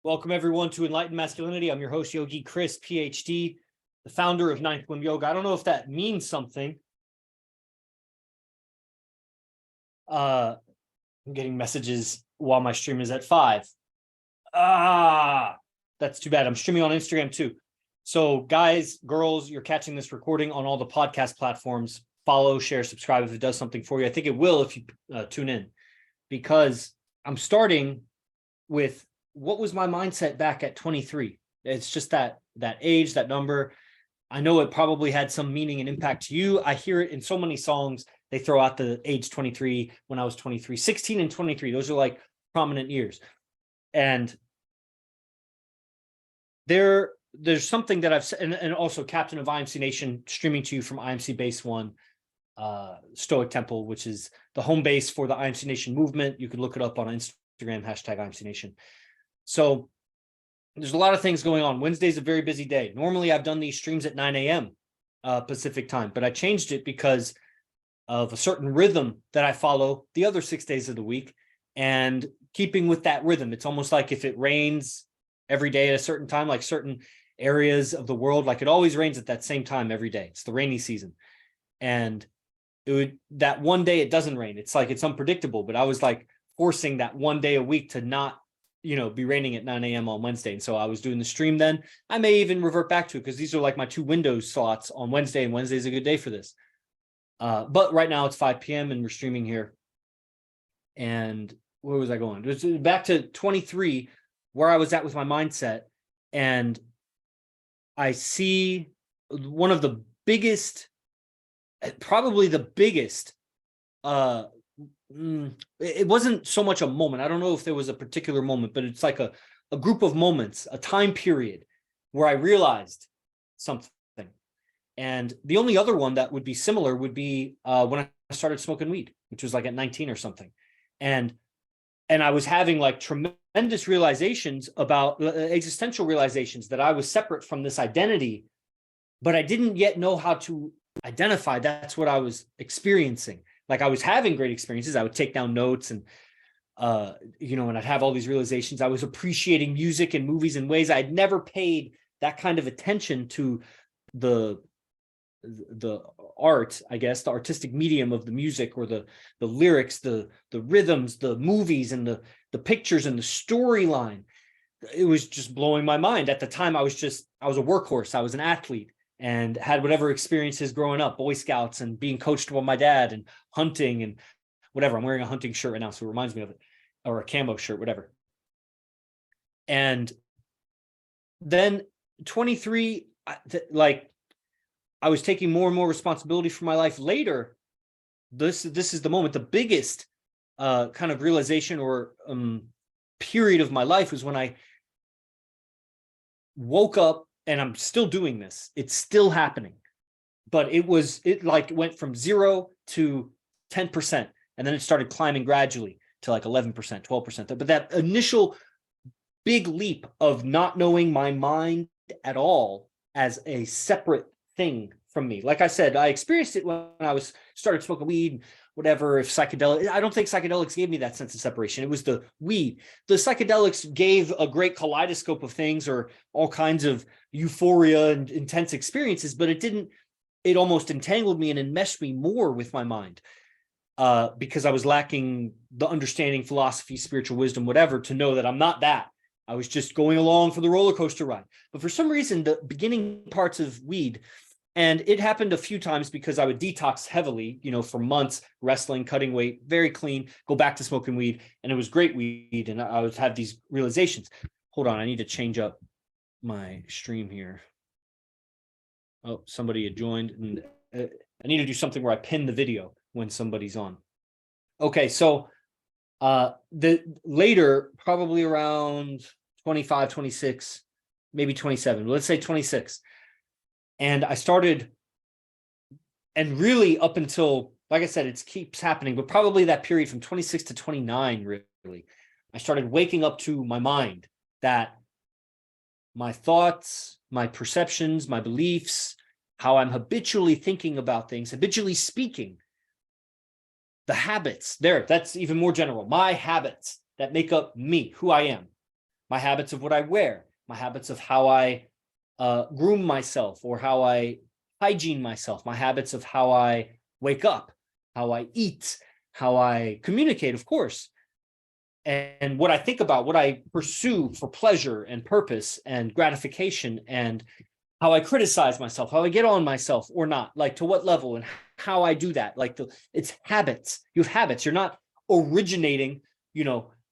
Welcome everyone to Enlightened Masculinity. I'm your host, Yogi Chris, PhD, the founder of Ninth Limb Yoga. I don't know if that means something. I'm getting messages while my stream is at 5. That's too bad. I'm streaming on Instagram too. So guys, girls, you're catching this recording on all the podcast platforms. Follow, share, subscribe if it does something for you. I think it will if you tune in, because I'm starting with what was my mindset back at 23. It's just that age, that number. I know it probably had some meaning and impact to you. I hear it in so many songs. They throw out the age 23 when I was 23, 16 and 23. Those are like prominent years. And there's something that I've said, and also Captain of IMC Nation, streaming to you from IMC Base 1, Stoic Temple, which is the home base for the IMC Nation movement. You can look it up on Instagram, hashtag IMC Nation. So there's a lot of things going on. Wednesday's a very busy day. Normally I've done these streams at 9 a.m. Pacific time, but I changed it because of a certain rhythm that I follow the other 6 days of the week. And keeping with that rhythm, it's almost like if it rains every day at a certain time, like certain areas of the world, like it always rains at that same time every day. It's the rainy season. And that one day it doesn't rain. It's like, it's unpredictable, but I was like forcing that one day a week to not, be raining at 9 a.m. on Wednesday. And so I was doing the stream then. I may even revert back to it because these are like my 2 Windows slots on Wednesday, and Wednesday is a good day for this. But right now it's 5 p.m. and we're streaming here. And where was I going? It was back to 23, where I was at with my mindset. And I see one of the biggest, probably the biggest, it wasn't so much a moment. I don't know if there was a particular moment, but it's like a group of moments, a time period where I realized something. And the only other one that would be similar would be when I started smoking weed, which was like at 19 or something. And I was having like tremendous realizations about existential realizations that I was separate from this identity, but I didn't yet know how to identify that's what I was experiencing. Like I was having great experiences. I would take down notes and, and I'd have all these realizations. I was appreciating music and movies in ways I'd never paid that kind of attention to the art, I guess, the artistic medium of the music or the lyrics, the rhythms, the movies and the pictures and the storyline. It was just blowing my mind. At the time, I was a workhorse. I was an athlete and had whatever experiences growing up, Boy Scouts and being coached by my dad and hunting and whatever. I'm wearing a hunting shirt right now, so it reminds me of it, or a camo shirt, whatever. And then 23, like I was taking more and more responsibility for my life later. This is the moment, the biggest kind of realization or period of my life was when I woke up. And I'm still doing this. It's still happening. But it went from 0 to 10%. And then it started climbing gradually to like 11%, 12%. But that initial big leap of not knowing my mind at all as a separate thing from me. Like I said, I experienced it when I started smoking weed, whatever. If psychedelic, I don't think psychedelics gave me that sense of separation. It was the weed. The psychedelics gave a great kaleidoscope of things or all kinds of euphoria and intense experiences, but it almost entangled me and enmeshed me more with my mind because I was lacking the understanding, philosophy, spiritual wisdom, whatever, to know that I'm not that. I was just going along for the roller coaster ride. But for some reason, the beginning parts of weed, and it happened a few times because I would detox heavily, for months, wrestling, cutting weight, very clean, go back to smoking weed. And it was great weed. And I would have these realizations. Hold on, I need to change up my stream here. Oh, somebody had joined. And I need to do something where I pin the video when somebody's on. Okay, so later, probably around 25, 26, maybe 27. Let's say 26. And I started, and really up until, like I said, it keeps happening, but probably that period from 26 to 29, really, I started waking up to my mind that my thoughts, my perceptions, my beliefs, how I'm habitually thinking about things, habitually speaking, the habits, that's even more general, my habits that make up me, who I am, my habits of what I wear, my habits of how I groom myself or how I hygiene myself, my habits of how I wake up, how I eat, how I communicate, of course, and what I think about, what I pursue for pleasure and purpose and gratification, and how I criticize myself, how I get on myself or not, like to what level and how I do that. Like it's habits. You have habits. You're not originating,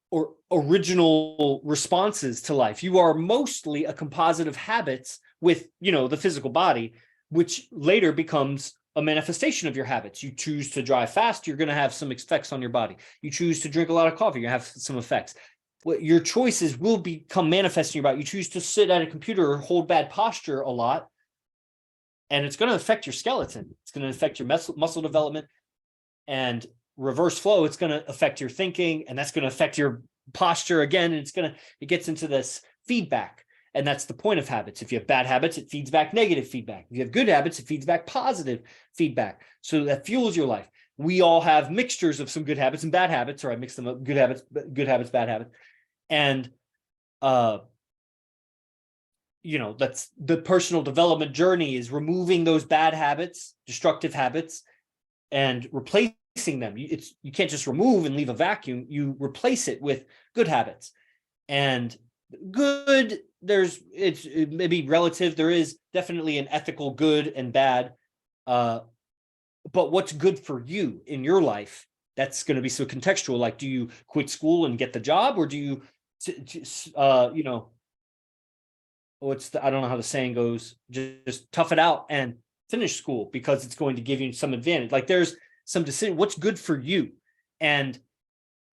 or original responses to life. You are mostly a composite of habits with, the physical body, which later becomes a manifestation of your habits. You choose to drive fast, you're going to have some effects on your body. You choose to drink a lot of coffee, you have some effects. Your choices will become manifest in your body. You choose to sit at a computer or hold bad posture a lot, and it's going to affect your skeleton. It's going to affect your muscle development, and reverse flow, it's going to affect your thinking, and that's going to affect your posture again. And it gets into this feedback. And that's the point of habits. If you have bad habits, it feeds back negative feedback. If you have good habits, it feeds back positive feedback. So that fuels your life. We all have mixtures of some good habits and bad habits, or I mix them up, good habits, bad habits. And, that's the personal development journey, is removing those bad habits, destructive habits, and replacing them. You can't just remove and leave a vacuum. You replace it with good habits. And good, it may be relative. There is definitely an ethical good and bad, but what's good for you in your life, that's going to be so contextual. Like, do you quit school and get the job, or do you I don't know how the saying goes, just tough it out and finish school because it's going to give you some advantage. Like, there's some decision, what's good for you. And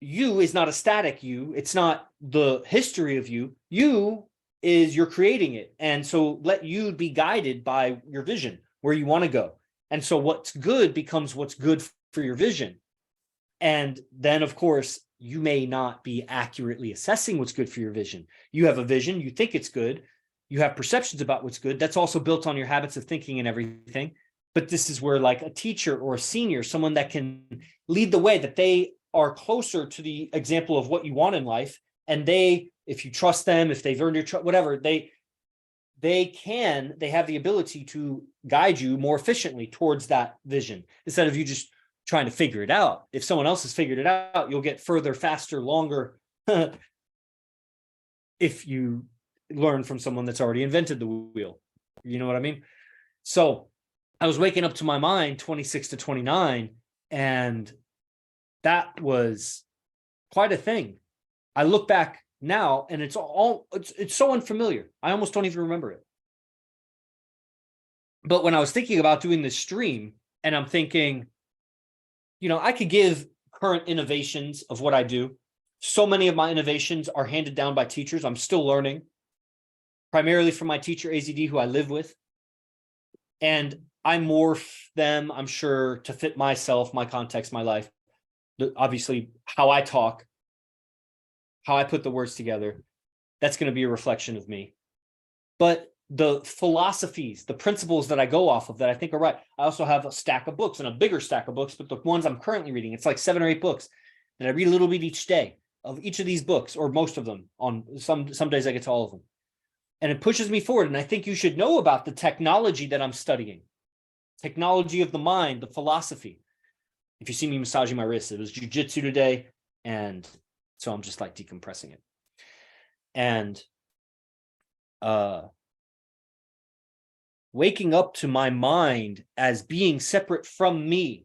you is not a static you. It's not the history of you. You're creating it. And so let you be guided by your vision, where you want to go. And so what's good becomes what's good for your vision. And then, of course, you may not be accurately assessing what's good for your vision. You have a vision, you think it's good, you have perceptions about what's good. That's also built on your habits of thinking and everything. But this is where, like, a teacher or a senior, someone that can lead the way, that they are closer to the example of what you want in life. And if you trust them, if they've earned your trust, whatever, they have the ability to guide you more efficiently towards that vision, instead of you just trying to figure it out. If someone else has figured it out, you'll get further, faster, longer if you learn from someone that's already invented the wheel. You know what I mean? So I was waking up to my mind 26 to 29, and that was quite a thing. I look back now and it's so unfamiliar. I almost don't even remember it. But when I was thinking about doing this stream, and I'm thinking, I could give current innovations of what I do. So many of my innovations are handed down by teachers. I'm still learning, primarily from my teacher, AZD, who I live with. And I morph them, I'm sure, to fit myself, my context, my life. Obviously, how I talk, how I put the words together, that's going to be a reflection of me. But the philosophies, the principles that I go off of that I think are right. I also have a stack of books, and a bigger stack of books, but the ones I'm currently reading, it's like 7 or 8 books. And I read a little bit each day of each of these books, or most of them. On some days I get to all of them. And it pushes me forward. And I think you should know about the technology that I'm studying. Technology of the mind, the philosophy. If you see me massaging my wrist, it was jujitsu today. And so I'm just like decompressing it. And waking up to my mind as being separate from me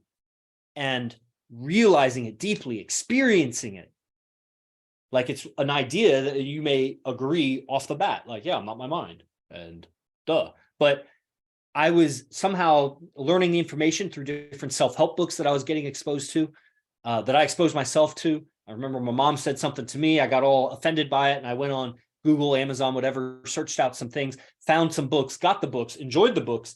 and realizing it deeply, experiencing it. Like, it's an idea that you may agree off the bat, like, yeah, I'm not my mind, and duh. But I was somehow learning the information through different self-help books that I was getting exposed to, that I exposed myself to. I remember my mom said something to me, I got all offended by it, and I went on Google, Amazon, whatever, searched out some things, found some books, got the books, enjoyed the books,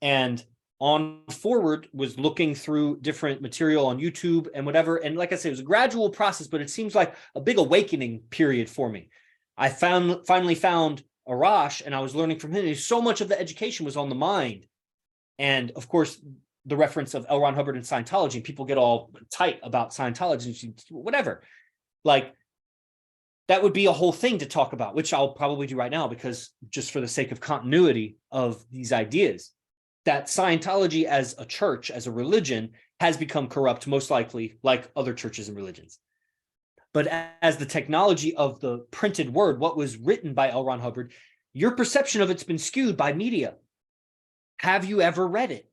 and on forward was looking through different material on YouTube and whatever. And like I said, it was a gradual process, but it seems like a big awakening period for me. I finally found Arash, and I was learning from him. So much of the education was on the mind. And of course, the reference of L. Ron Hubbard and Scientology, and people get all tight about Scientology, whatever. Like, that would be a whole thing to talk about, which I'll probably do right now, because just for the sake of continuity of these ideas, that Scientology as a church, as a religion, has become corrupt, most likely, like other churches and religions. But as the technology of the printed word, what was written by L. Ron Hubbard, your perception of it's been skewed by media. Have you ever read it?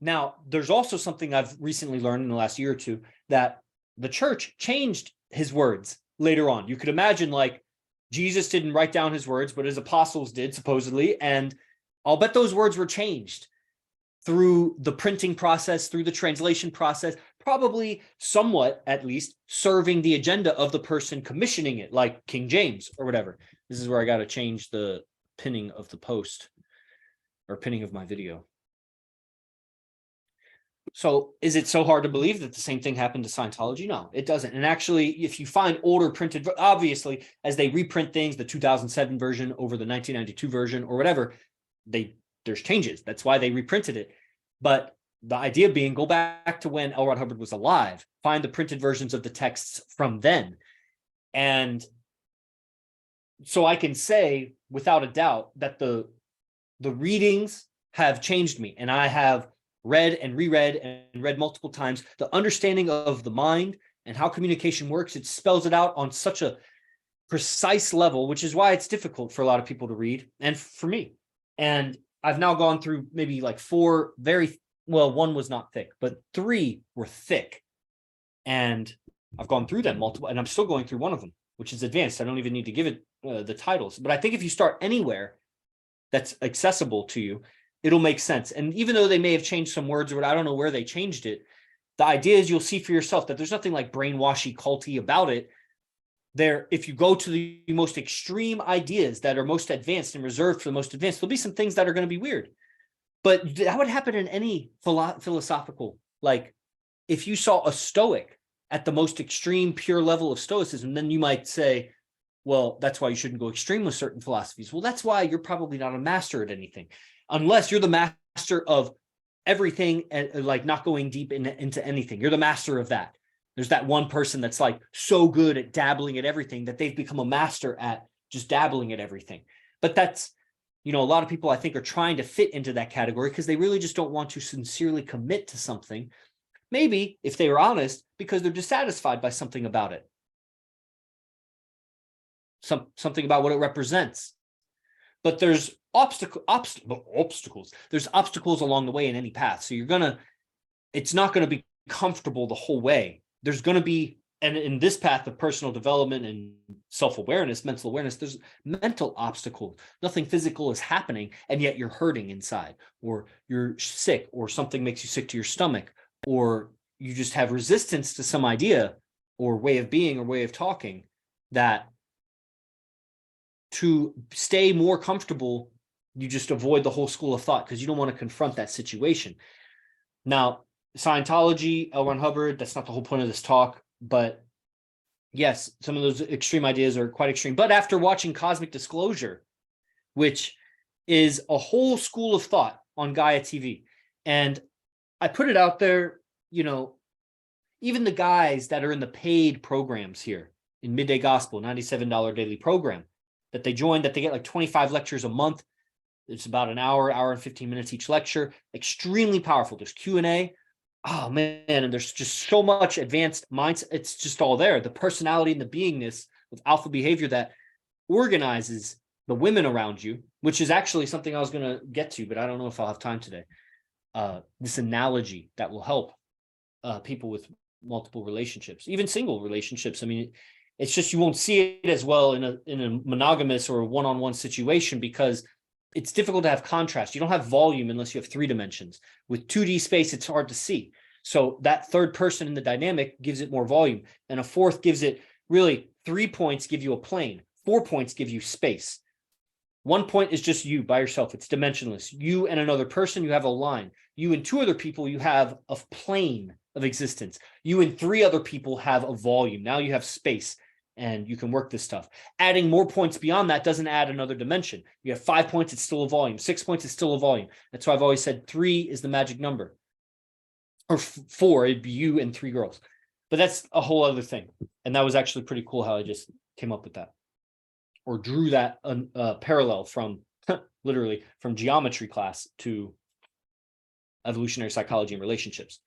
Now, there's also something I've recently learned in the last year or two, that the church changed his words later on. You could imagine, like, Jesus didn't write down his words, but his apostles did, supposedly. And I'll bet those words were changed through the printing process, through the translation process, probably somewhat, at least, serving the agenda of the person commissioning it, like King James or whatever. This is where I got to change the pinning of the post, or pinning of my video. So is it so hard to believe that the same thing happened to Scientology? No, it doesn't. And actually, if you find older printed, obviously, as they reprint things, the 2007 version over the 1992 version or whatever, there's changes. That's why they reprinted it. But the idea being, go back to when L. Ron Hubbard was alive, find the printed versions of the texts from then. And so I can say without a doubt that the readings have changed me, and I have read and reread and read multiple times. The understanding of the mind and how communication works, it spells it out on such a precise level, which is why it's difficult for a lot of people to read, and for me. And I've now gone through maybe like 4 very, well, 1 was not thick, but 3 were thick. And I've gone through them multiple, and I'm still going through one of them, which is advanced. I don't even need to give it the titles. But I think if you start anywhere that's accessible to you, it'll make sense. And even though they may have changed some words, or I don't know where they changed it, the idea is you'll see for yourself that there's nothing like brainwashy, culty about it. There, if you go to the most extreme ideas that are most advanced and reserved for the most advanced, there'll be some things that are going to be weird. But that would happen in any philosophical, like if you saw a Stoic at the most extreme, pure level of Stoicism, then you might say, well, that's why you shouldn't go extreme with certain philosophies. Well, that's why you're probably not a master at anything, unless you're the master of everything and like not going deep into anything. You're the master of that. There's that one person that's like so good at dabbling at everything that they've become a master at just dabbling at everything. But that's, a lot of people I think are trying to fit into that category because they really just don't want to sincerely commit to something. Maybe if they were honest, because they're dissatisfied by something about it. Something about what it represents. But there's obstacles. There's obstacles along the way in any path. So it's not going to be comfortable the whole way. There's going to be, and in this path of personal development and self-awareness, mental awareness, there's mental obstacles. Nothing physical is happening, and yet you're hurting inside, or you're sick, or something makes you sick to your stomach, or you just have resistance to some idea or way of being or way of talking, that to stay more comfortable, you just avoid the whole school of thought because you don't want to confront that situation. Now, Scientology, L. Ron Hubbard, that's not the whole point of this talk, but yes, some of those extreme ideas are quite extreme. But after watching Cosmic Disclosure, which is a whole school of thought on Gaia TV, and I put it out there, even the guys that are in the paid programs here in Midday Gospel, $97 daily program, that they join, that they get like 25 lectures a month. It's about an hour and 15 minutes each lecture. Extremely powerful. There's Q&A. Oh, man. And there's just so much advanced mindset. It's just all there. The personality and the beingness of alpha behavior that organizes the women around you, which is actually something I was going to get to, but I don't know if I'll have time today. This analogy that will help people with multiple relationships, even single relationships. I mean, it's just you won't see it as well in a monogamous or a one-on-one situation because it's difficult to have contrast. You don't have volume unless you have 3 dimensions. With 2D space, it's hard to see. So that third person in the dynamic gives it more volume. And a fourth gives it really 3 points give you a plane. 4 points give you space. 1 point is just you by yourself. It's dimensionless. You and another person, you have a line. You and 2 other people, you have a plane of existence. You and 3 other people have a volume. Now you have space. And you can work this stuff. Adding more points beyond that doesn't add another dimension. You have 5 points, it's still a volume. 6 points, it's still a volume. That's why I've always said 3 is the magic number. Or 4, it'd be you and 3 girls. But that's a whole other thing. And that was actually pretty cool how I just came up with that, or drew that parallel from literally from geometry class to evolutionary psychology and relationships.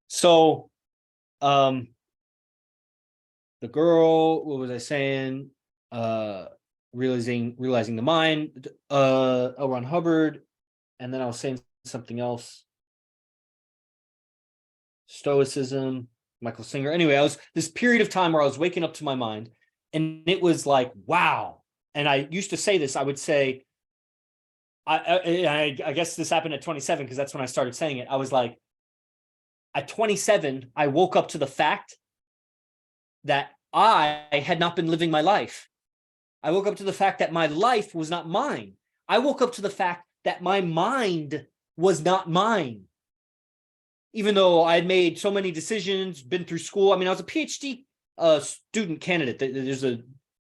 So the girl, what was I saying? Realizing the mind, L. Ron Hubbard, and then I was saying something else. Stoicism, Michael Singer. Anyway, I was this period of time where I was waking up to my mind, and it was like, wow. And I used to say this, I would say, I guess this happened at 27 because that's when I started saying it. I was like, at 27, I woke up to the fact that I had not been living my life. I woke up to the fact that my life was not mine. I woke up to the fact that my mind was not mine. Even though I had made so many decisions, been through school. I mean, I was a PhD student candidate. There's a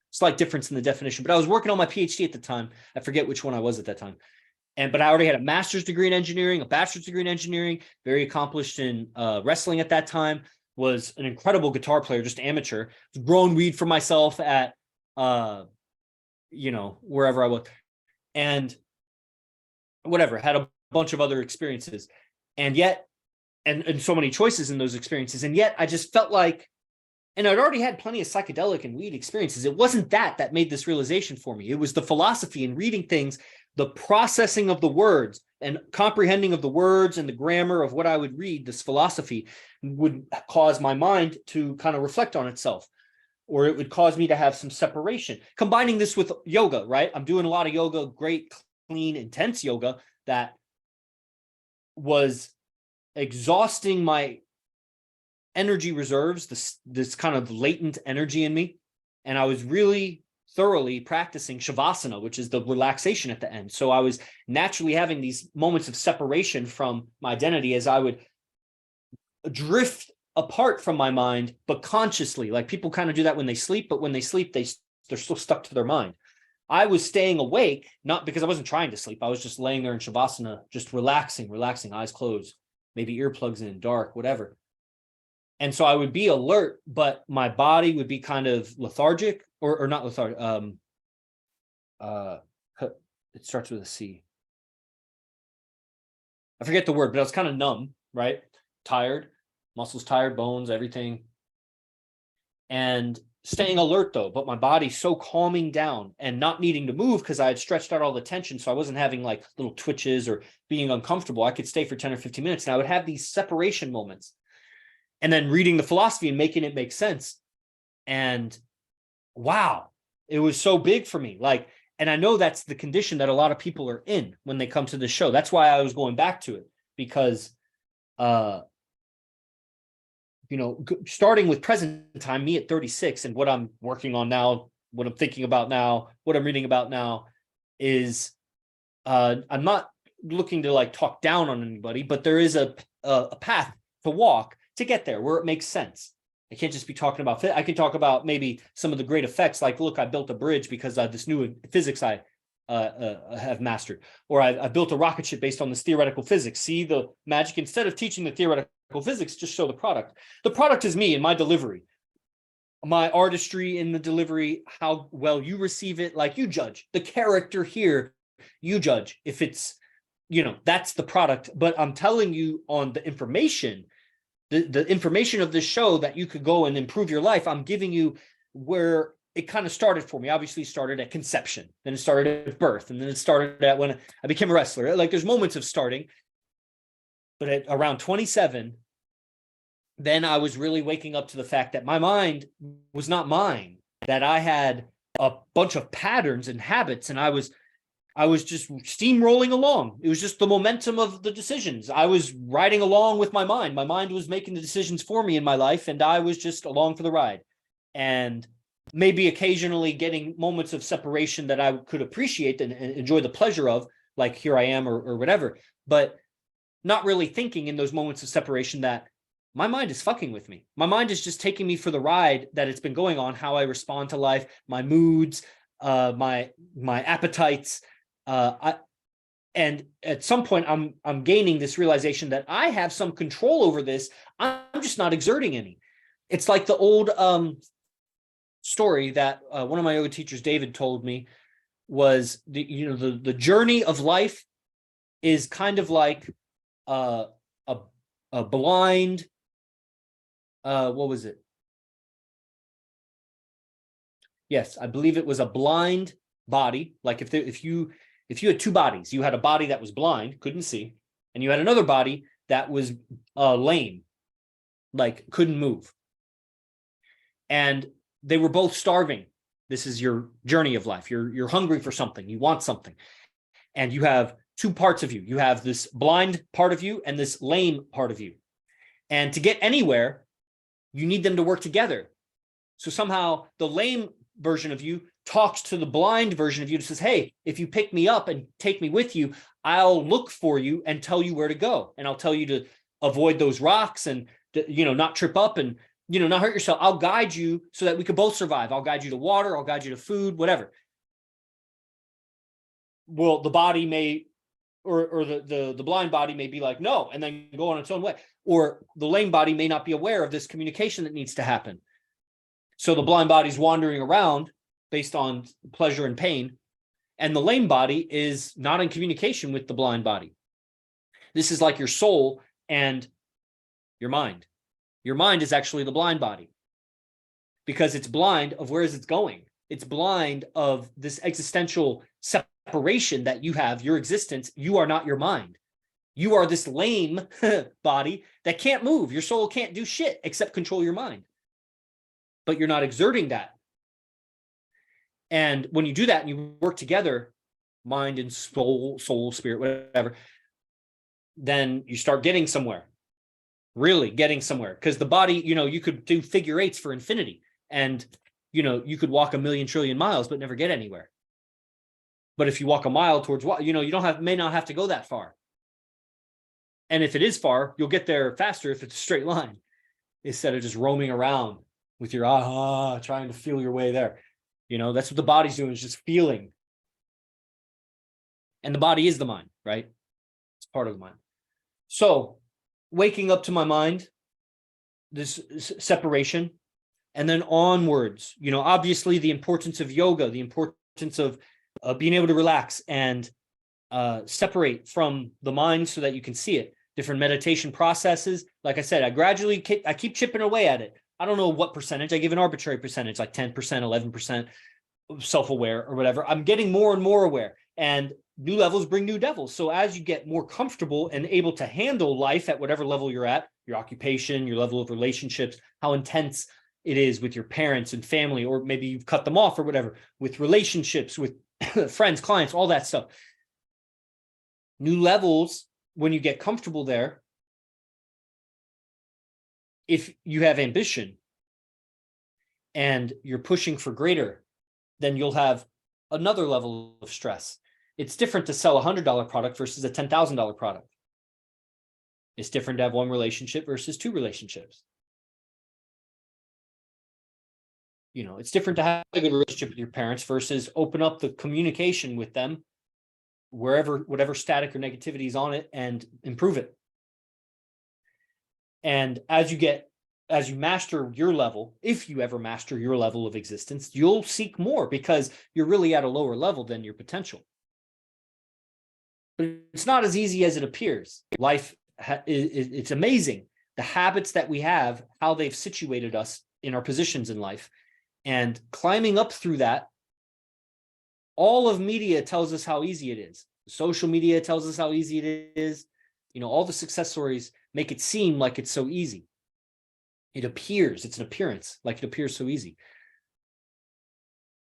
slight difference in the definition, but I was working on my PhD at the time. I forget which one I was at that time. But I already had a master's degree in engineering, a bachelor's degree in engineering, very accomplished in wrestling at that time, was an incredible guitar player, just amateur, growing weed for myself at, wherever I was. And whatever, had a bunch of other experiences. And yet, and so many choices in those experiences. And yet I just felt like, and I'd already had plenty of psychedelic and weed experiences. It wasn't that made this realization for me. It was the philosophy and reading things, the processing of the words and comprehending of the words and the grammar of what I would read. This philosophy would cause my mind to kind of reflect on itself, or it would cause me to have some separation. Combining this with yoga, right? I'm doing a lot of yoga, great, clean, intense yoga that was exhausting my energy reserves, this kind of latent energy in me. And I was really thoroughly practicing shavasana, which is the relaxation at the end. So I was naturally having these moments of separation from my identity as I would drift apart from my mind, but consciously. Like people kind of do that when they sleep, but when they sleep, they're so stuck to their mind. I was staying awake, not because I wasn't trying to sleep. I was just laying there in shavasana, just relaxing, eyes closed, maybe earplugs in, dark, whatever. And so I would be alert, but my body would be kind of lethargic, or not lethargic. It starts with a C. I forget the word, but I was kind of numb, right? Tired, muscles tired, bones, everything. And staying alert though, but my body so calming down and not needing to move because I had stretched out all the tension. So I wasn't having like little twitches or being uncomfortable. I could stay for 10 or 15 minutes and I would have these separation moments. And then reading the philosophy and making it make sense. And wow, it was so big for me. Like, and I know that's the condition that a lot of people are in when they come to this show. That's why I was going back to it, because, starting with present time, me at 36, and what I'm working on now, what I'm thinking about now, what I'm reading about now is, I'm not looking to like talk down on anybody, but there is a path to walk to get there where it makes sense. I can't just be talking about I can talk about maybe some of the great effects, like, look, I built a bridge because this new physics I have mastered, or I built a rocket ship based on this theoretical physics. See the magic? Instead of teaching the theoretical physics, just show the product. The product is me and my delivery, my artistry in the delivery, how well you receive it. Like, you judge the character here, you judge if it's, that's the product. But I'm telling you on the information, the information of this show that you could go and improve your life. I'm giving you where it kind of started for me. Obviously, it started at conception, then it started at birth, and then it started at when I became a wrestler. Like, there's moments of starting, but at around 27, then I was really waking up to the fact that my mind was not mine, that I had a bunch of patterns and habits, and I was just steamrolling along. It was just the momentum of the decisions. I was riding along with my mind. My mind was making the decisions for me in my life, and I was just along for the ride. And maybe occasionally getting moments of separation that I could appreciate and enjoy the pleasure of, like here I am or whatever, but not really thinking in those moments of separation that my mind is fucking with me. My mind is just taking me for the ride that it's been going on, how I respond to life, my moods, my appetites. And at some point I'm gaining this realization that I have some control over this. I'm just not exerting any. It's like the old story that one of my yoga teachers, David, told me was the journey of life is kind of like a blind, what was it? Yes, I believe it was a blind body. Like if you had two bodies, you had a body that was blind, couldn't see, and you had another body that was lame, like couldn't move. And they were both starving. This is your journey of life. You're hungry for something. You want something. And you have two parts of you. You have this blind part of you and this lame part of you. And to get anywhere, you need them to work together. So somehow the lame version of you talks to the blind version of you and says, hey, if you pick me up and take me with you, I'll look for you and tell you where to go. And I'll tell you to avoid those rocks and, not trip up and, not hurt yourself. I'll guide you so that we could both survive. I'll guide you to water. I'll guide you to food, whatever. Well, the body may, or the blind body may be like, no, and then go on its own way. Or the lame body may not be aware of this communication that needs to happen. So the blind body's wandering around based on pleasure and pain, and the lame body is not in communication with the blind body. This is like your soul and your mind. Your mind is actually the blind body because it's blind of where is it going. It's blind of this existential separation that you have, your existence. You are not your mind. You are this lame body that can't move. Your soul can't do shit except control your mind. But you're not exerting that. And when you do that and you work together, mind and soul, spirit, whatever, then you start getting somewhere, really getting somewhere. Because the body, you could do figure eights for infinity and, you could walk 1,000,000 trillion miles, but never get anywhere. But if you walk a mile towards what, you may not have to go that far. And if it is far, you'll get there faster if it's a straight line instead of just roaming around with your trying to feel your way there. That's what the body's doing, is just feeling. And the body is the mind, right? It's part of the mind. So waking up to my mind, this separation, and then onwards, obviously the importance of yoga, the importance of being able to relax and separate from the mind so that you can see it. Different meditation processes. Like I said, I keep chipping away at it. I don't know what percentage. I give an arbitrary percentage, like 10%, 11% self-aware or whatever. I'm getting more and more aware, and new levels bring new devils. So as you get more comfortable and able to handle life at whatever level you're at, your occupation, your level of relationships, how intense it is with your parents and family, or maybe you've cut them off or whatever, with relationships, with friends, clients, all that stuff. New levels, when you get comfortable there, if you have ambition and you're pushing for greater, then you'll have another level of stress. It's different to sell a $100 product versus a $10,000 product. It's different to have one relationship versus two relationships. It's different to have a good relationship with your parents versus open up the communication with them, whatever static or negativity is on it, and improve it. And as you master your level, if you ever master your level of existence, you'll seek more because you're really at a lower level than your potential. But it's not as easy as it appears. Life, it's amazing. The habits that we have, how they've situated us in our positions in life, and climbing up through that. All of media tells us how easy it is. Social media tells us how easy it is. All the success stories make it seem like it's so easy. It appears, it's an appearance, like it appears so easy.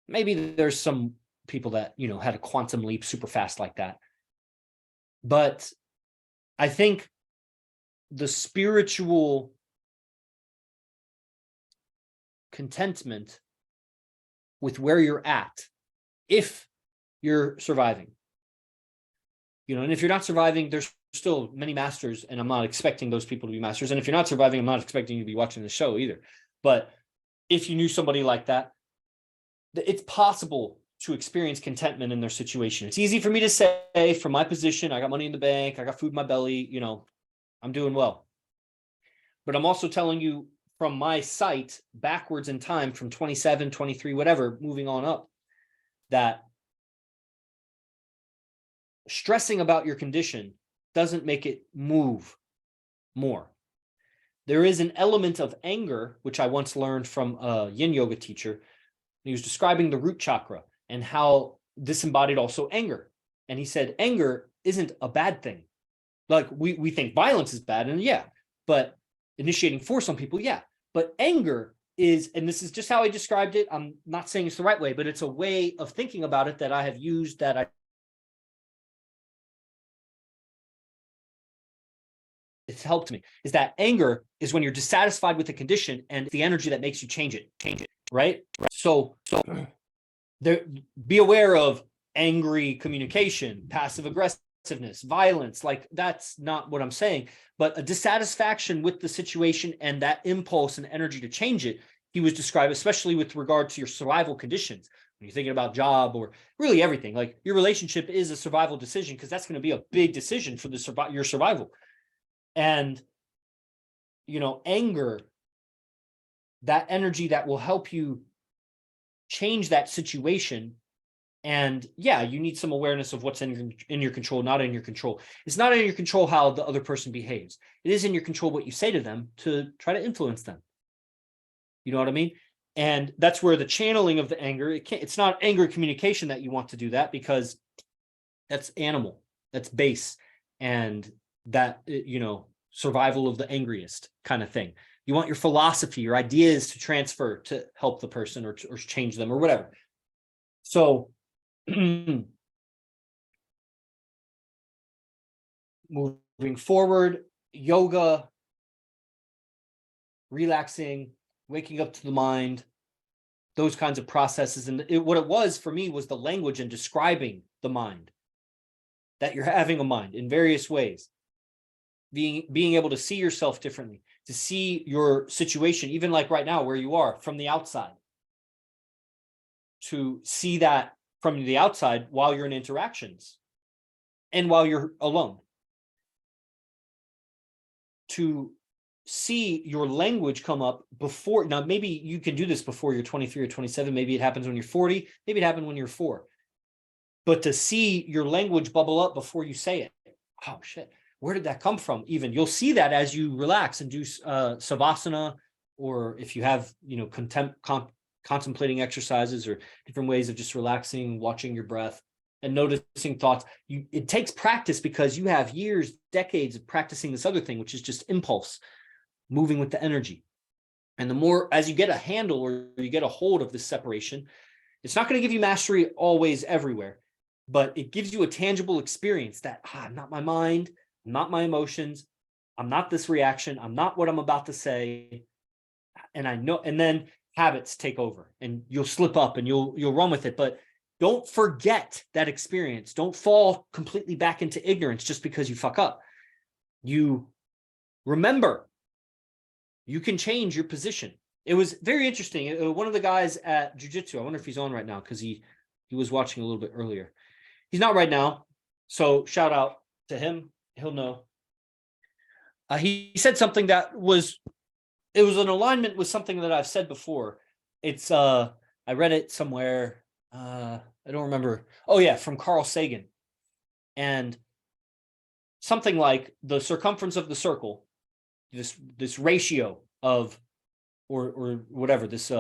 Maybe there's some people that, had a quantum leap super fast like that. But I think the spiritual contentment with where you're at, if you're surviving, and if you're not surviving, there's still many masters, and I'm not expecting those people to be masters. And if you're not surviving, I'm not expecting you to be watching the show either. But if you knew somebody like that, it's possible to experience contentment in their situation. It's easy for me to say from my position, I got money in the bank, I got food in my belly, I'm doing well. But I'm also telling you from my sight backwards in time from 27, 23, whatever, moving on up, that stressing about your condition doesn't make it move more. There is an element of anger, which I once learned from a yin yoga teacher. He was describing the root chakra and how this embodied also anger. And he said, anger isn't a bad thing. Like we think violence is bad, and yeah, but initiating force on people, yeah. But anger is, and this is just how I described it. I'm not saying it's the right way, but it's a way of thinking about it that I have used, that it's helped me, is that anger is when you're dissatisfied with the condition and the energy that makes you change it, right? So there, be aware of angry communication, passive aggressiveness, violence. Like, that's not what I'm saying, but a dissatisfaction with the situation and that impulse and energy to change it. He was described, especially with regard to your survival conditions. When you're thinking about job or really everything, like your relationship is a survival decision, because that's going to be a big decision for your survival. And, anger, that energy that will help you change that situation. And yeah, you need some awareness of what's in your control, not in your control. It's not in your control how the other person behaves. It is in your control what you say to them to try to influence them. You know what I mean? And that's where the channeling of the anger, it's not angry communication that you want to do that, because that's animal, that's base, and that, survival of the angriest kind of thing. You want your philosophy, your ideas to transfer to help the person or change them or whatever. So moving forward, yoga, relaxing, waking up to the mind, those kinds of processes. And what it was for me was the language and describing the mind, that you're having a mind in various ways, being able to see yourself differently, to see your situation, even like right now where you are, from the outside, to see that from the outside while you're in interactions and while you're alone, to see your language come up before. Now, maybe you can do this before you're 23 or 27. Maybe it happens when you're 40. Maybe it happened when you're 4. But to see your language bubble up before you say it. Oh, shit. Where did that come from? Even you'll see that as you relax and do savasana, or if you have, contemplating exercises or different ways of just relaxing, watching your breath and noticing thoughts. It takes practice, because you have years, decades of practicing this other thing, which is just impulse, moving with the energy. And the more, as you get a handle or you get a hold of this separation, it's not going to give you mastery always everywhere, but it gives you a tangible experience that I'm not my mind, I'm not my emotions, I'm not this reaction, I'm not what I'm about to say. And I know, and then habits take over and you'll slip up and you'll run with it. But don't forget that experience. Don't fall completely back into ignorance just because you fuck up. You remember, you can change your position. It was very interesting. One of the guys at jiu-jitsu, I wonder if he's on right now, because he was watching a little bit earlier. He's not right now, so shout out to him. He'll know. He said something that was an alignment with something that I've said before. It's I read it somewhere. I don't remember. Oh yeah, from Carl Sagan. And something like the circumference of the circle, this ratio of, or whatever, this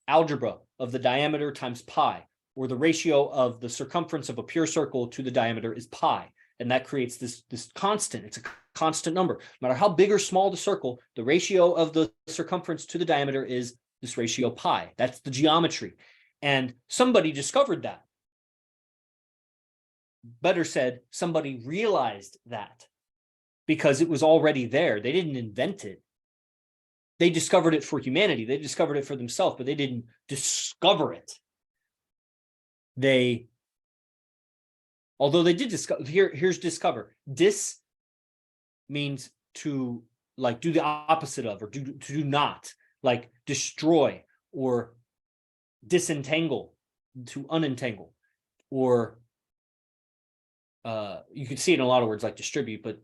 algebra of the diameter times pi, or the ratio of the circumference of a pure circle to the diameter is pi. And that creates this constant. It's a constant number. No matter how big or small the circle, the ratio of the circumference to the diameter is this ratio pi. That's the geometry. And somebody discovered that. Better said, somebody realized that, because it was already there. They didn't invent it. They discovered it for humanity. They discovered it for themselves, but they didn't discover it. Although they did discover, here's discover. Dis means to like do the opposite of, or to do not, like destroy or disentangle, to unentangle, or you can see it in a lot of words like distribute, but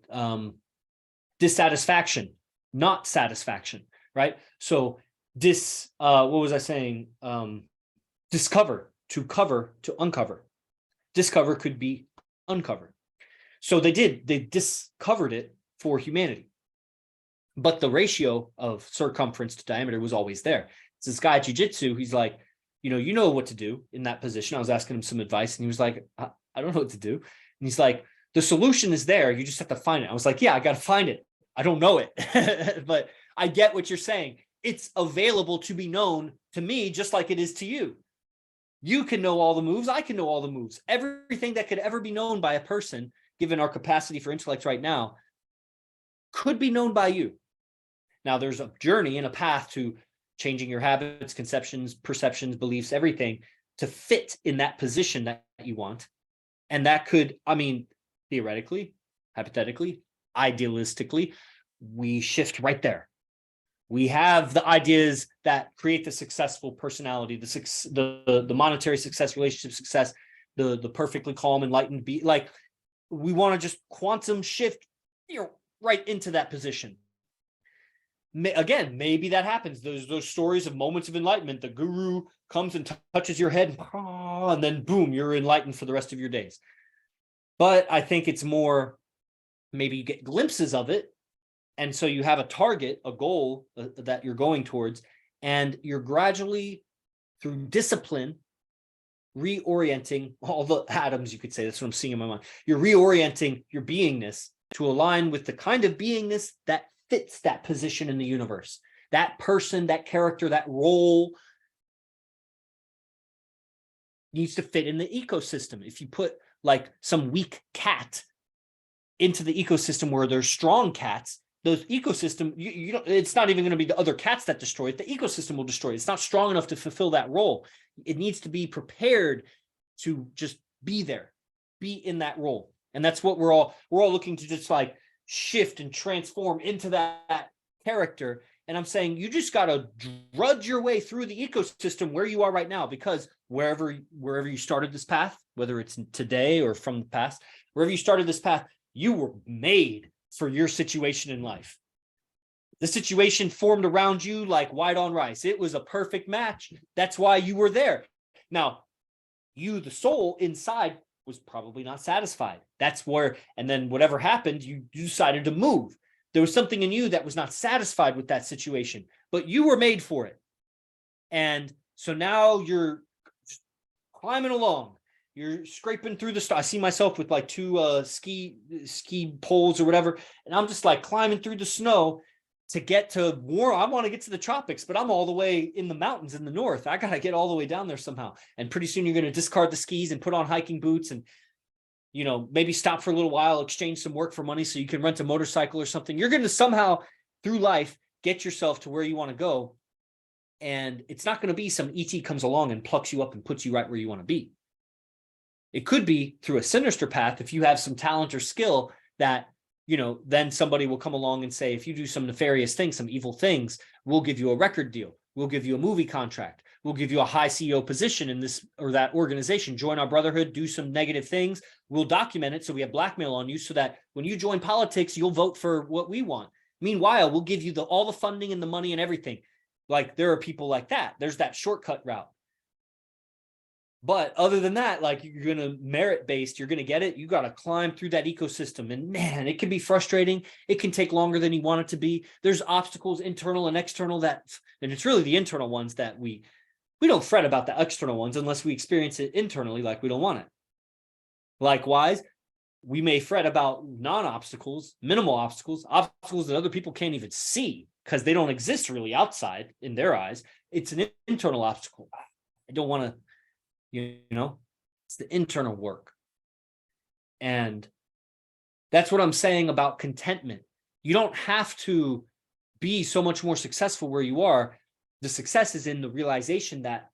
dissatisfaction, not satisfaction. right? So what was I saying? Discover, to cover, to uncover. Discover could be uncover. So they discovered it for humanity. But the ratio of circumference to diameter was always there. It's this guy at jiu-jitsu, he's like, you know what to do in that position. I was asking him some advice and he was like, I don't know what to do. And he's like, the solution is there. You just have to find it. I was like, yeah, I got to find it. I don't know it, but I get what you're saying. It's available to be known to me, just like it is to you. You can know all the moves. I can know all the moves. Everything that could ever be known by a person, given our capacity for intellect right now, could be known by you. Now, there's a journey and a path to changing your habits, conceptions, perceptions, beliefs, everything to fit in that position that you want. And that could, theoretically, hypothetically, idealistically, we shift right there. We have the ideas that create the successful personality, the monetary success, relationship success, the perfectly calm, enlightened be. Like, we want to just quantum shift right into that position. Again, maybe that happens. Those stories of moments of enlightenment. The guru comes and touches your head, and then boom, you're enlightened for the rest of your days. But I think it's more, maybe you get glimpses of it. And so you have a target, a goal that you're going towards, and you're gradually, through discipline, reorienting all the atoms, you could say. That's what I'm seeing in my mind. You're reorienting your beingness to align with the kind of beingness that fits that position in the universe. That person, that character, that role needs to fit in the ecosystem. If you put like some weak cat into the ecosystem where there's strong cats, those ecosystem, you don't, it's not even going to be the other cats that destroy it. The ecosystem will destroy it. It's not strong enough to fulfill that role. It needs to be prepared to just be there, be in that role. And that's what we're all looking to just like shift and transform into that character. And I'm saying you just got to drudge your way through the ecosystem where you are right now, because wherever you started this path, whether it's today or from the past, wherever you started this path, you were made for your situation in life. The situation formed around you like white on rice. It was a perfect match. That's why you were there. Now, you, the soul inside, was probably not satisfied. That's where, and then whatever happened, you decided to move. There was something in you that was not satisfied with that situation, but you were made for it. And so now you're climbing along. You're scraping through the stuff. I see myself with like two ski poles or whatever, and I'm just like climbing through the snow to get to warm. I want to get to the tropics, but I'm all the way in the mountains in the north. I got to get all the way down there somehow. And pretty soon you're going to discard the skis and put on hiking boots and, maybe stop for a little while, exchange some work for money so you can rent a motorcycle or something. You're going to somehow through life get yourself to where you want to go. And it's not going to be some ET comes along and plucks you up and puts you right where you want to be. It could be through a sinister path if you have some talent or skill that, then somebody will come along and say, if you do some nefarious things, some evil things, we'll give you a record deal. We'll give you a movie contract. We'll give you a high CEO position in this or that organization. Join our brotherhood, do some negative things. We'll document it so we have blackmail on you so that when you join politics, you'll vote for what we want. Meanwhile, we'll give you all the funding and the money and everything. Like there are people like that. There's that shortcut route. But other than that, like you're going to merit-based, you're going to get it. You got to climb through that ecosystem. And man, it can be frustrating. It can take longer than you want it to be. There's obstacles, internal and external, and it's really the internal ones that we don't fret about the external ones unless we experience it internally like we don't want it. Likewise, we may fret about non-obstacles, minimal obstacles that other people can't even see because they don't exist really outside in their eyes. It's an internal obstacle. I don't want to, it's the internal work. And that's what I'm saying about contentment. You don't have to be so much more successful where you are. The success is in the realization that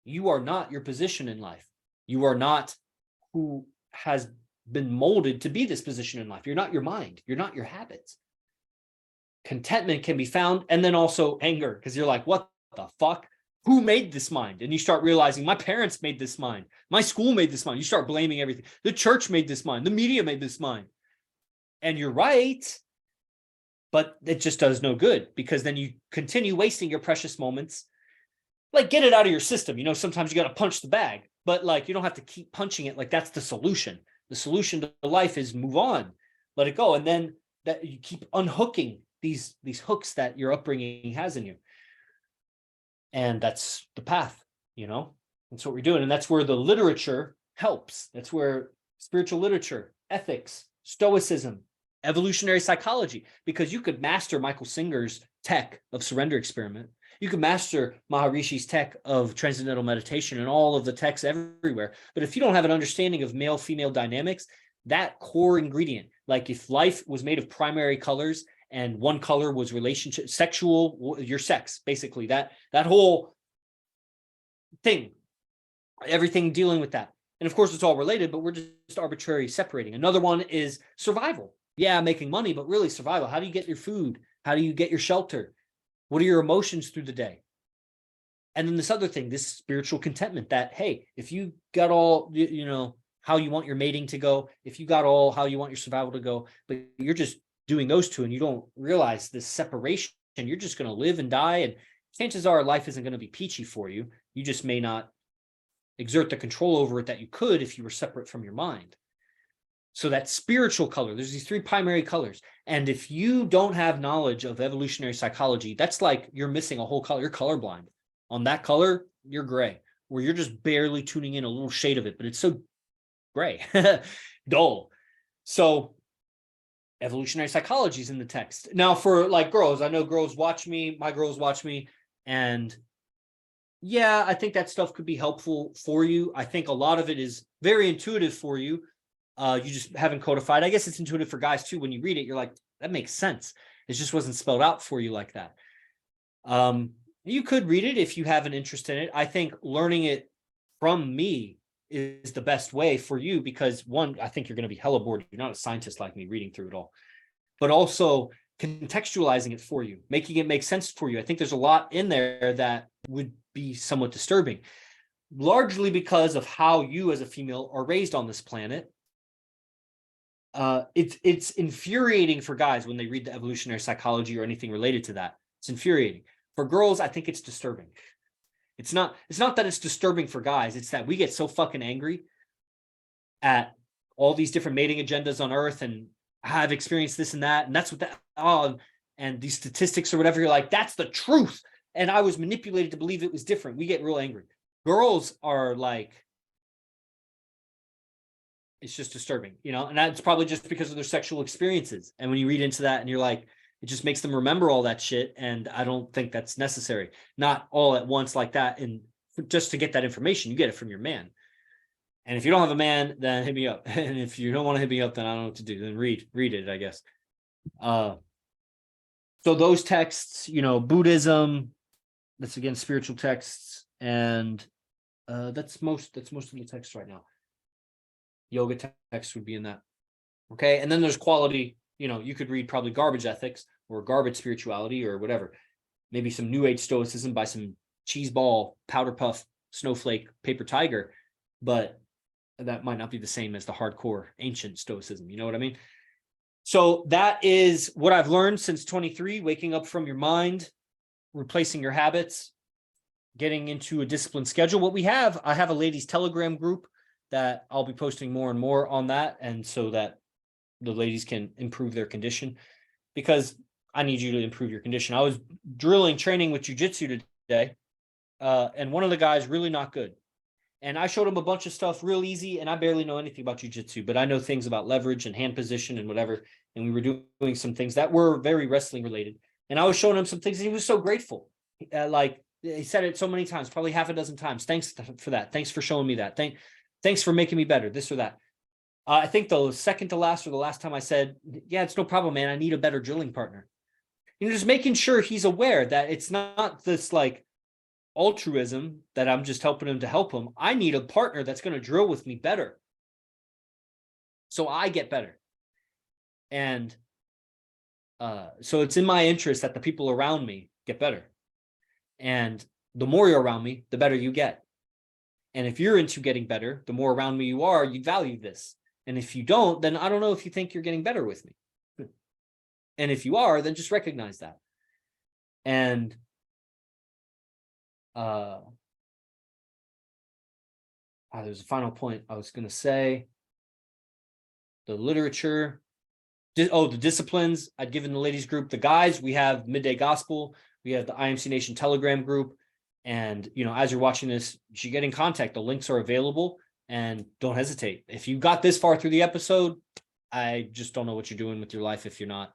you are not your position in life. You are not who has been molded to be this position in life. You're not your mind. You're not your habits. Contentment can be found, and then also anger, because you're like, what the fuck? Who made this mind? And you start realizing my parents made this mind. My school made this mind. You start blaming everything. The church made this mind. The media made this mind. And you're right. but it just does no good, because then you continue wasting your precious moments. Like, get it out of your system. You know, sometimes you got to punch the bag, but like, you don't have to keep punching it. Like, that's the solution. The solution to life is move on, let it go. And then that you keep unhooking these hooks that your upbringing has in you. And that's the path, you know, that's what we're doing. And that's where the literature helps. That's where spiritual literature, ethics, stoicism, evolutionary psychology, because you could master Michael Singer's tech of surrender experiment. You could master Maharishi's tech of transcendental meditation and all of the techs everywhere. But if you don't have an understanding of male-female dynamics, that core ingredient, like if life was made of primary colors and one color was relationship, sexual, your sex, basically, that whole thing, everything dealing with that. And of course, it's all related, but we're just arbitrarily separating. Another one is survival. Yeah, making money, but really survival. How do you get your food? How do you get your shelter? What are your emotions through the day? And then this other thing, this spiritual contentment that, hey, if you got all, you know, how you want your mating to go, if you got all how you want your survival to go, but you're just doing those two and you don't realize this separation, you're just going to live and die. And chances are life isn't going to be peachy for you. You just may not exert the control over it that you could if you were separate from your mind. So that spiritual color, there's these three primary colors. And if you don't have knowledge of evolutionary psychology, that's like you're missing a whole color. You're colorblind. On that color, you're gray, where you're just barely tuning in a little shade of it, but it's so gray, dull. So evolutionary psychology is in the text. Now for like girls, I know girls watch me, my girls watch me, and yeah, I think that stuff could be helpful for you. I think a lot of it is very intuitive for you. You just haven't codified. I guess it's intuitive for guys too. When you read it, you're like, that makes sense. It just wasn't spelled out for you like that. You could read it if you have an interest in it. I think learning it from me is the best way for you, because one, I think you're going to be hella bored. You're not a scientist like me reading through it all, but also contextualizing it for you, making it make sense for you. I think there's a lot in there that would be somewhat disturbing, largely because of how you as a female are raised on this planet. It's infuriating for guys when they read the evolutionary psychology or anything related to that. It's infuriating. For girls, I think it's disturbing. It's not that it's disturbing for guys. It's that we get so fucking angry at all these different mating agendas on Earth, and I've experienced this and that, and that's what that, and these statistics or whatever. You're like, that's the truth, and I was manipulated to believe it was different. We get real angry. Girls are like, it's just disturbing, you know, and that's probably just because of their sexual experiences. And when you read into that and you're like, it just makes them remember all that shit. And I don't think that's necessary. Not all at once like that. And just to get that information, you get it from your man. And if you don't have a man, then hit me up. And if you don't want to hit me up, then I don't know what to do. Then read it, I guess. So those texts, you know, Buddhism, that's again spiritual texts, and that's most of the text right now. Yoga text would be in that. Okay. And then there's quality, you know, you could read probably garbage ethics or garbage spirituality or whatever. Maybe some new age stoicism by some cheeseball, powder puff, snowflake, paper tiger, but that might not be the same as the hardcore ancient stoicism. You know what I mean? So that is what I've learned since 23, waking up from your mind, replacing your habits, getting into a disciplined schedule. I have a ladies' Telegram group that I'll be posting more and more on that. And so that the ladies can improve their condition, because I need you to improve your condition. I was training with jujitsu today. And one of the guys really not good. And I showed him a bunch of stuff real easy. And I barely know anything about jujitsu, but I know things about leverage and hand position and whatever. And we were doing some things that were very wrestling related. And I was showing him some things, and he was so grateful. Like he said it so many times, probably half a dozen times. Thanks for that. Thanks for showing me that. Thanks for making me better, this or that. I think the second to last or the last time I said, yeah, it's no problem, man. I need a better drilling partner. You know, just making sure he's aware that it's not this like altruism that I'm just helping him to help him. I need a partner that's going to drill with me better, so I get better. And so it's in my interest that the people around me get better. And the more you're around me, the better you get. And if you're into getting better, the more around me you are, you value this. And if you don't, then I don't know if you think you're getting better with me. And if you are, then just recognize that. And there's a final point I was going to say. The literature. The disciplines. I'd given the ladies group. The guys, we have Midday Gospel. We have the IMC Nation Telegram group. And, as you're watching this, you should get in contact. The links are available, and don't hesitate. If you got this far through the episode, I just don't know what you're doing with your life if you're not,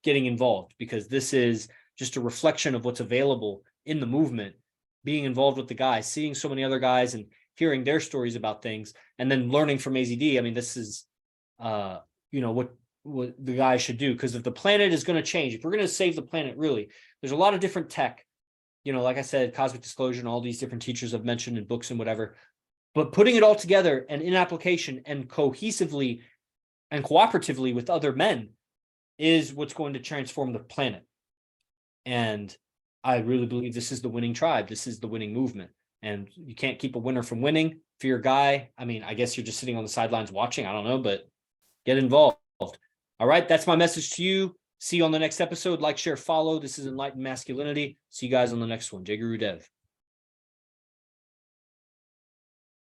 getting involved, because this is just a reflection of what's available in the movement, being involved with the guys, seeing so many other guys and hearing their stories about things, and then learning from AZD. I mean, this is, what the guys should do, because if the planet is going to change, if we're going to save the planet, really, there's a lot of different tech, like I said, cosmic disclosure and all these different teachers have mentioned in books and whatever, but putting it all together and in application and cohesively and cooperatively with other men is what's going to transform the planet. And I really believe this is the winning tribe. This is the winning movement. And you can't keep a winner from winning. If you're a guy, I mean, I guess you're just sitting on the sidelines watching. I don't know, but get involved. All right, that's my message to you. See you on the next episode. Like, share, follow. This is Enlightened Masculinity. See you guys on the next one. Jai Guru Dev.